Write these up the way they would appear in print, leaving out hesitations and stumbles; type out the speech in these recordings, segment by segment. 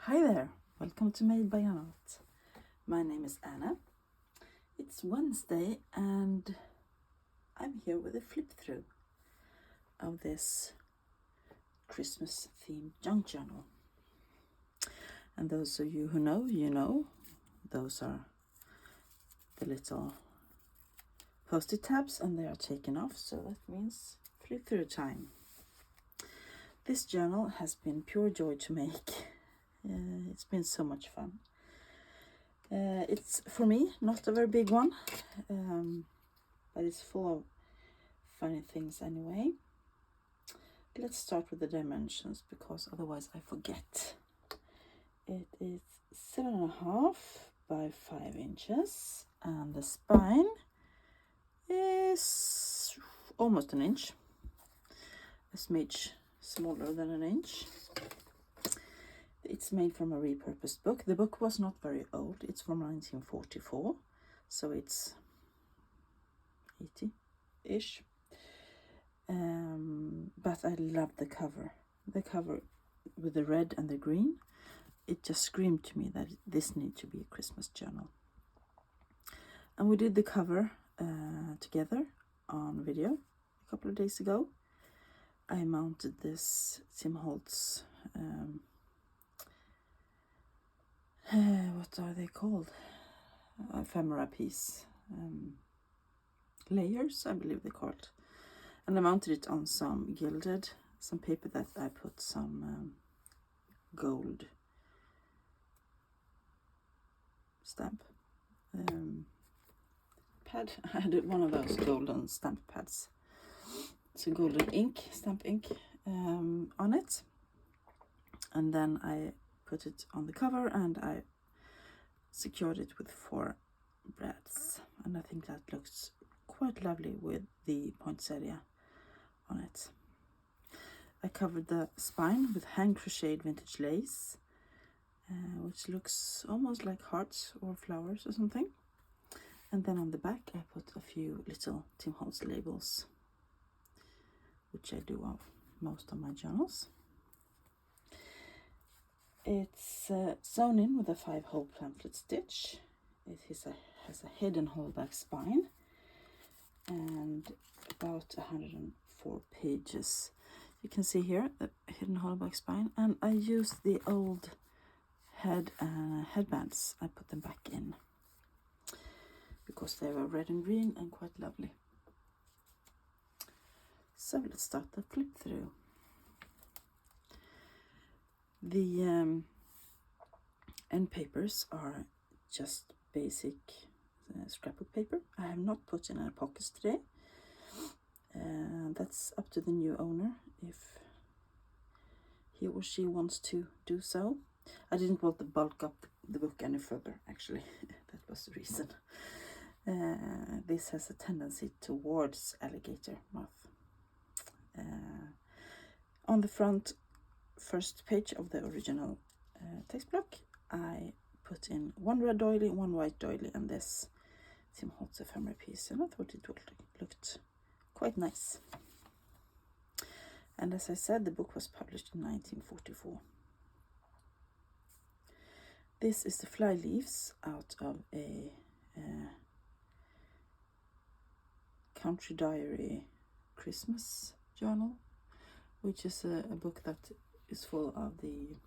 Hi there, welcome to Made by Annette. My name is Anna. It's Wednesday and I'm here with a flip through of this Christmas themed junk journal. And those of you who know, you know, those are the little post-it tabs and they are taken off, so that means flip through time. This journal has been pure joy to make. It's been so much fun. It's, for me, not a very big one, but it's full of funny things anyway. Let's start with the dimensions, because otherwise I forget. It is 7.5 by 5 inches, and the spine is almost an inch, a smidge smaller than an inch. It's made from a repurposed book. The book was not very old. It's from 1944, so it's 80-ish. But I love the cover. The cover with the red and the green. It just screamed to me that this needs to be a Christmas journal. And we did the cover together on video a couple of days ago. I mounted this Tim Holtz what are they called? Ephemera piece. Layers, I believe they're called. And I mounted it on some paper that I put some gold stamp pad. I had one of those golden stamp pads. It's a golden ink, stamp ink on it. And then I put it on the cover and I secured it with 4 brads, and I think that looks quite lovely with the poinsettia on it. I covered the spine with hand crocheted vintage lace, which looks almost like hearts or flowers or something. And then on the back I put a few little Tim Holtz labels, which I do of most of my journals. It's sewn in with a 5-hole pamphlet stitch. It has a hidden holdback spine and about 104 pages. You can see here the hidden holdback spine, and I used the old headbands. I put them back in because they were red and green and quite lovely. So let's start the flip through. The end papers are just basic scrapbook paper. I have not put in any pockets today. That's up to the new owner if he or she wants to do so. I didn't want to bulk up the book any further, actually. That was the reason. This has a tendency towards alligator mouth. On the front first page of the original text block, I put in 1 red doily, 1 white doily, and this Tim Holtz ephemera piece, and I thought it looked quite nice. And as I said, the book was published in 1944. This is the fly leaves out of a Country Diary Christmas journal, which is a book that is full of the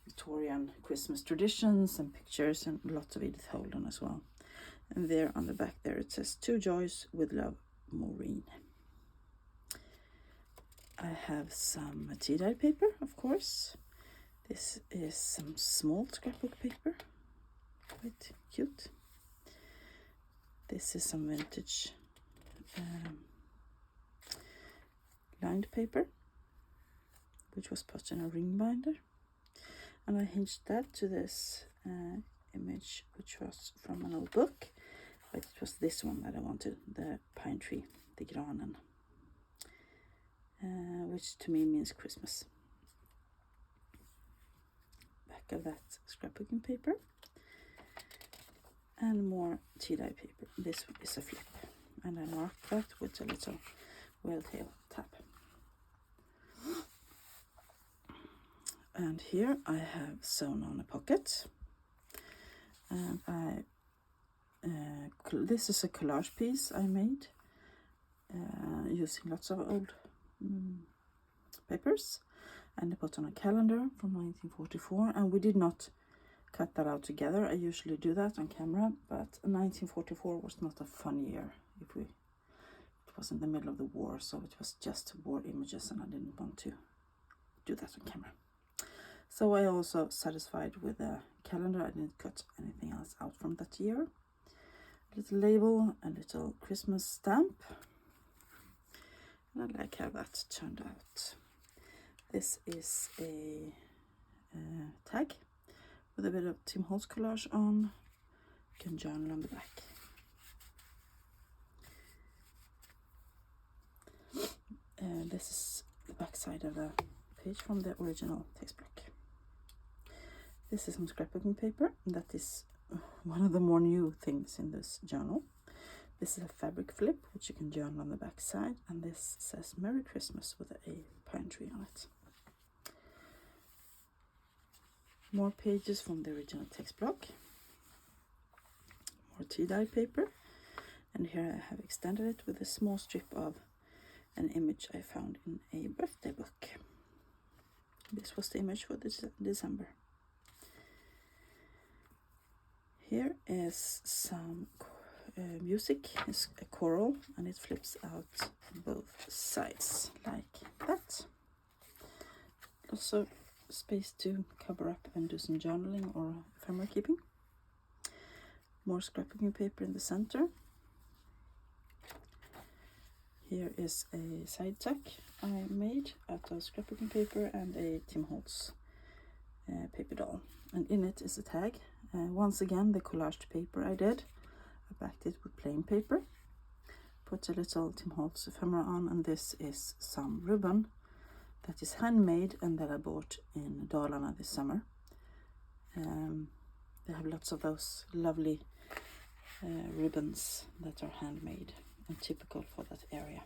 Victorian Christmas traditions and pictures, and lots of Edith Holden as well. And there on the back there it says, "To Joyce with love, Maureen." I have some tea-dye paper, of course. This is some small scrapbook paper, quite cute. This is some vintage lined paper, which was put in a ring binder, and I hinged that to this image, which was from an old book, but it was this one that I wanted, the pine tree, the granen, which to me means Christmas. Back of that scrapbooking paper, and more tea-dye paper. This one is a flip, and I marked that with a little whale tail tab. And here I have sewn on a pocket, and this is a collage piece I made using lots of old papers, and I put on a calendar from 1944, and we did not cut that out together. I usually do that on camera, but 1944 was not a fun year. It was in the middle of the war, so it was just war images, and I didn't want to do that on camera. So I also satisfied with the calendar. I didn't cut anything else out from that year. A little label, a little Christmas stamp, and I like how that turned out. This is a tag with a bit of Tim Holtz collage on. You can journal on the back. This is the back side of the page from the original text block. This is some scrapbooking paper. That is one of the more new things in this journal. This is a fabric flip, which you can journal on the back side, and this says Merry Christmas with a pine tree on it. More pages from the original text block. More tea-dye paper, and here I have extended it with a small strip of an image I found in a birthday book. This was the image for this December. Here is some music. It's a choral, and it flips out both sides like that. Also space to cover up and do some journaling or ephemera keeping. More scrapbooking paper in the center. Here is a side tuck I made out of scrapbooking paper and a Tim Holtz paper doll, and in it is a tag. Once again, the collaged paper I did, I backed it with plain paper, put a little Tim Holtz ephemera on, and this is some ribbon that is handmade and that I bought in Dalarna this summer. They have lots of those lovely ribbons that are handmade and typical for that area,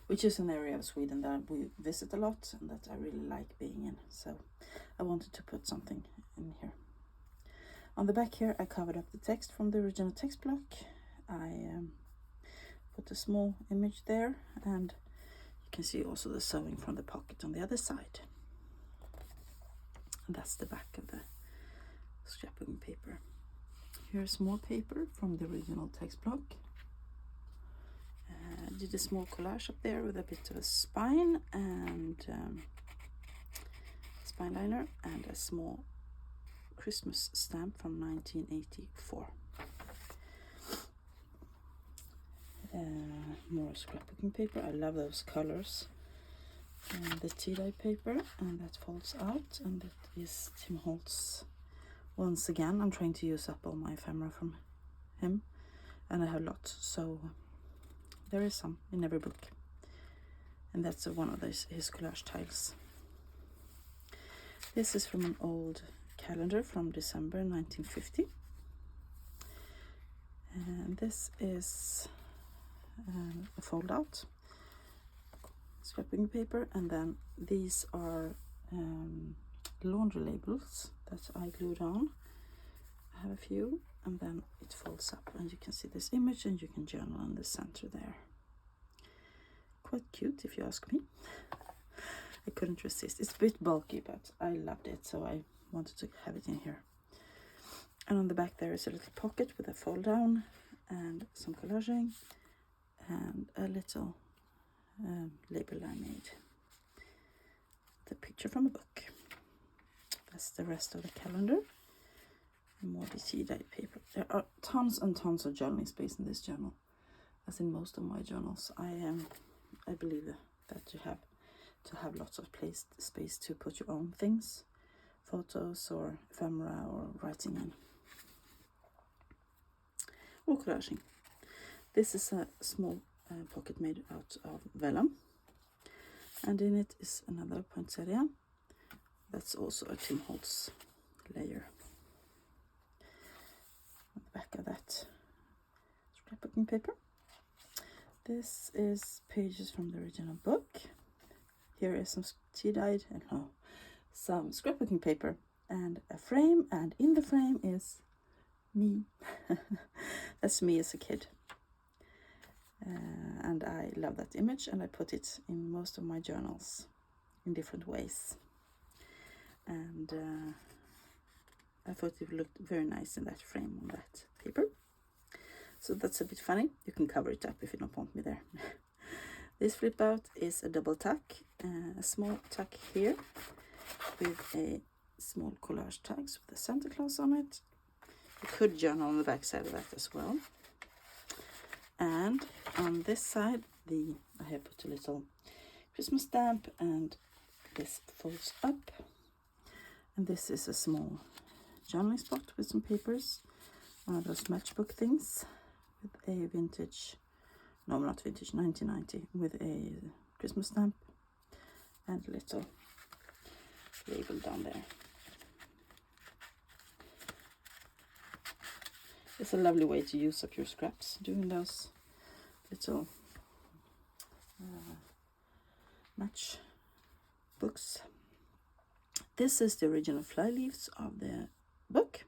which is an area of Sweden that we visit a lot and that I really like being in. So I wanted to put something in here. On the back here, I covered up the text from the original text block. I put a small image there, and you can see also the sewing from the pocket on the other side. And that's the back of the scrapbooking paper. Here's more paper from the original text block. Did a small collage up there with a bit of a spine and spine liner and a small Christmas stamp from 1984. More scrapbooking paper. I love those colors. The tea-dye paper, and that folds out, and that is Tim Holtz. Once again, I'm trying to use up all my ephemera from him, and I have lots, so there is some in every book. And that's one of his collage tiles. This is from an old calendar from December 1950. And this is a fold out scrapbooking paper, and then these are laundry labels that I glued on. I have a few, and then it folds up, and you can see this image, and you can journal in the center there. Quite cute, if you ask me. I couldn't resist. It's a bit bulky, but I loved it, so I wanted to have it in here. And on the back there is a little pocket with a fold down and some collaging and a little label I made. The picture from a book. That's the rest of the calendar. And more tea-dye paper. There are tons and tons of journaling space in this journal, as in most of my journals. I believe that you have to have lots of space to put your own things, photos or ephemera or writing in. Or collaging. This is a small pocket made out of vellum, and in it is another poinsettia. That's also a Tim Holtz layer. On the back of that scrapbooking paper. This is pages from the original book. here is some tea-dyed, no, some scrapbooking paper and a frame, and in the frame is me. That's me as a kid. And I love that image, and I put it in most of my journals in different ways. And I thought it looked very nice in that frame on that paper. So that's a bit funny. You can cover it up if you don't want me there. This flip out is a double tuck, a small tuck here with a small collage tags with the Santa Claus on it. You could journal on the back side of that as well. And on this side, I have put a little Christmas stamp, and this folds up. And this is a small journaling spot with some papers, one of those matchbook things with a vintage, no, not vintage, 1990, with a Christmas stamp and a little label down there. It's a lovely way to use up your scraps, doing those little match books. This is the original fly leaves of the book,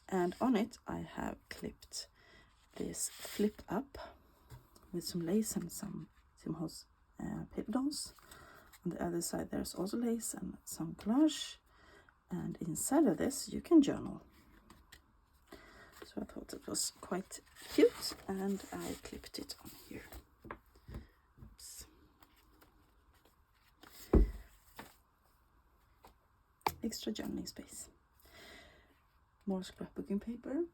and on it I have clipped this flip up with some lace and some Simho's paper dolls. On the other side there's also lace and some collage, and inside of this you can journal. So I thought it was quite cute, and I clipped it on here. Oops. Extra journaling space. More scrapbooking paper.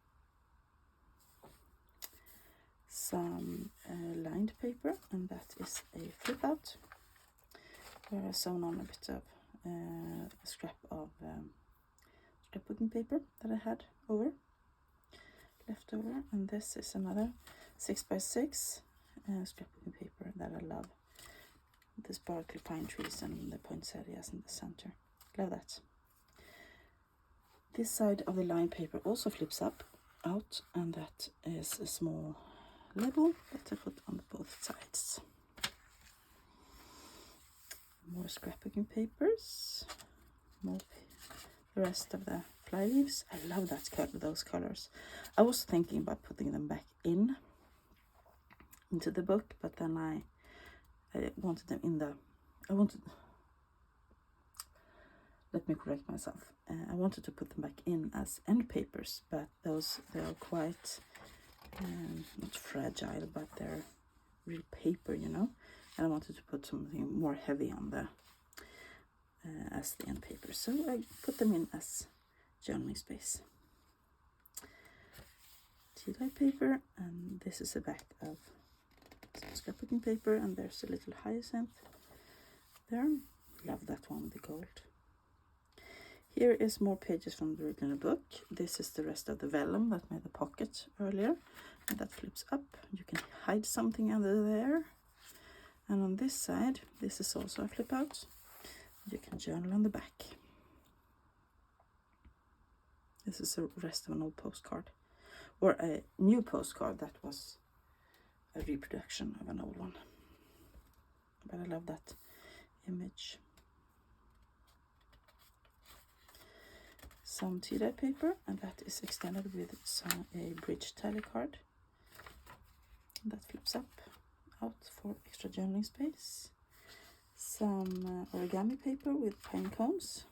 Some lined paper, and that is a flip out where I sewn on a bit of a scrap of scrapbooking paper that I had left over, and this is another 6x6 scrapbooking paper that I love. The sparkly pine trees and the poinsettias in the center. Love that. This side of the lined paper also flips out, and that is a small label that I put on both sides. More scrapbooking papers. The rest of the fly leaves. I love those colors. I was thinking about putting them back into the book, but then I wanted them in the. Let me correct myself. I wanted to put them back in as end papers, but they are quite not fragile, but they're real paper, you know. And I wanted to put something more heavy on the as the end paper, so I put them in as journaling space. Tea-dye paper, and this is the back of some scrapbooking paper, and there's a little hyacinth there. Love that one, the gold. Here is more pages from the original book. This is the rest of the vellum that made the pocket earlier, and that flips up. You can hide something under there. And on this side, this is also a flip out. You can journal on the back. This is the rest of an old postcard, or a new postcard that was a reproduction of an old one. But I love that image. Some tea-dye paper, and that is extended with a bridge tally card. That flips out for extra journaling space. Some origami paper with pine cones,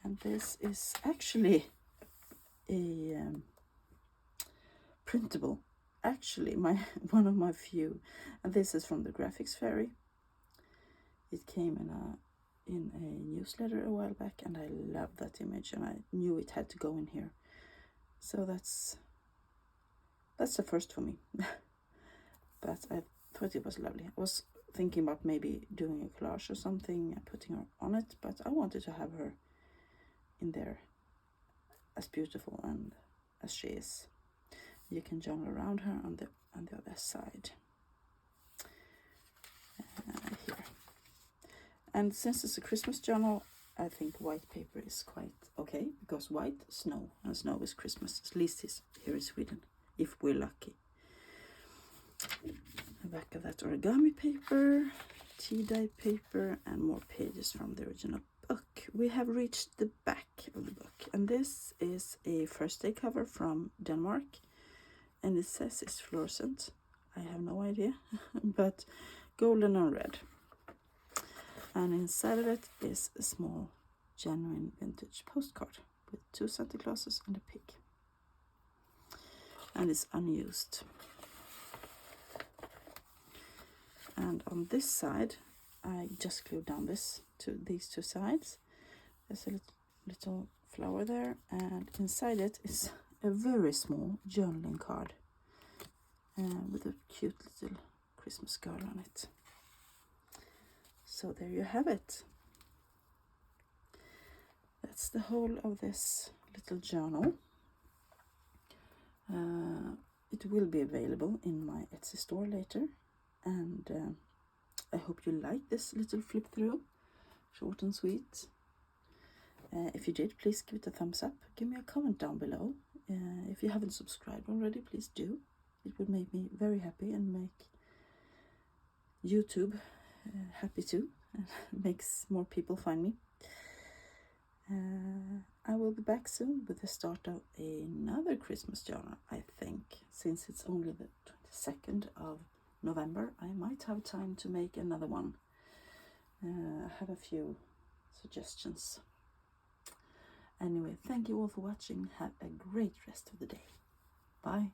and this is actually a printable, actually one of my few, and this is from the Graphics Fairy. It came in a newsletter a while back, and I love that image, and I knew it had to go in here, so that's the first for me. But I thought it was lovely. I was thinking about maybe doing a collage or something and putting her on it, but I wanted to have her in there as beautiful and as she is. You can journal around her on the other side here. And since it's a Christmas journal, I think white paper is quite okay, because white, snow, and snow is Christmas, at least here in Sweden, if we're lucky. the back of that origami paper, tea dye paper, and more pages from the original book. We have reached the back of the book, and this is a first day cover from Denmark, and it says it's fluorescent. I have no idea, but golden and red. And inside of it is a small genuine vintage postcard with 2 Santa Clauses and a pig. And it's unused. And on this side, I just glued down these two sides. There's a little flower there, and inside it is a very small journaling card with a cute little Christmas girl on it. So there you have it. That's the whole of this little journal. It will be available in my Etsy store later, and I hope you like this little flip through, short and sweet. If you did, please give it a thumbs up. Give me a comment down below. If you haven't subscribed already, please do. It would make me very happy and make YouTube happy too. Makes more people find me. I will be back soon with the start of another Christmas journal, I think. Since it's only the 22nd of November, I might have time to make another one. I have a few suggestions. Anyway, thank you all for watching. Have a great rest of the day. Bye.